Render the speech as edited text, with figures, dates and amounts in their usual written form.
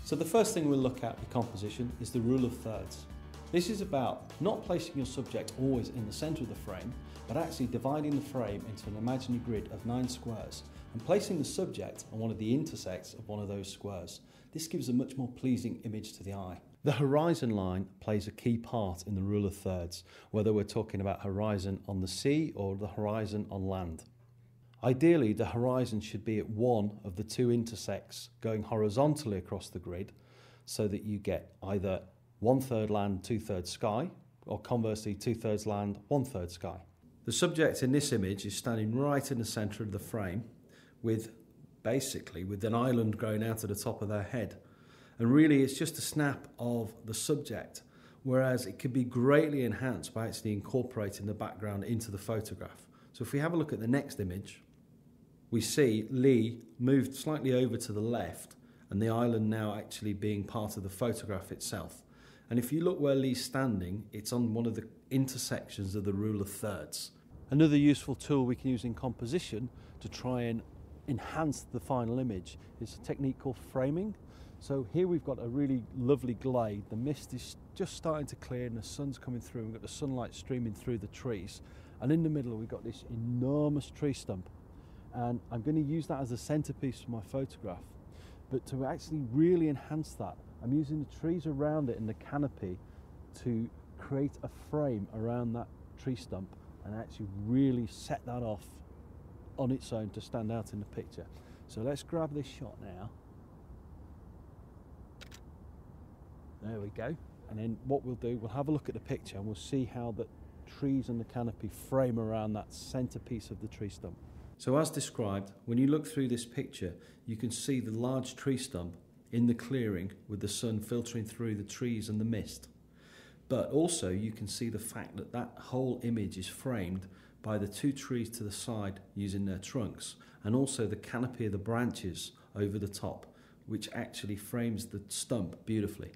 So the first thing we'll look at with composition is the rule of thirds. This is about not placing your subject always in the centre of the frame, but actually dividing the frame into an imaginary grid of 9 squares and placing the subject on one of the intersects of one of those squares. This gives a much more pleasing image to the eye. The horizon line plays a key part in the rule of thirds, whether we're talking about horizon on the sea or the horizon on land. Ideally, the horizon should be at one of the two intersects going horizontally across the grid so that you get either 1/3 land, 2/3 sky, or conversely 2/3 land, 1/3 sky. The subject in this image is standing right in the centre of the frame with an island growing out of the top of their head. And really it's just a snap of the subject, whereas it could be greatly enhanced by actually incorporating the background into the photograph. So if we have a look at the next image, we see Lee moved slightly over to the left and the island now actually being part of the photograph itself. And if you look where Lee's standing, it's on one of the intersections of the rule of thirds. Another useful tool we can use in composition to try and enhance the final image is a technique called framing. So here we've got a really lovely glade. The mist is just starting to clear and the sun's coming through. We've got the sunlight streaming through the trees. And in the middle we've got this enormous tree stump. And I'm going to use that as a centerpiece for my photograph. But to actually really enhance that, I'm using the trees around it and the canopy to create a frame around that tree stump and actually really set that off on its own to stand out in the picture. So let's grab this shot now. There we go. And then what we'll do, we'll have a look at the picture and we'll see how the trees and the canopy frame around that centerpiece of the tree stump. So as described, when you look through this picture, you can see the large tree stump in the clearing with the sun filtering through the trees and the mist. But also you can see the fact that that whole image is framed by the two trees to the side using their trunks, and also the canopy of the branches over the top, which actually frames the stump beautifully.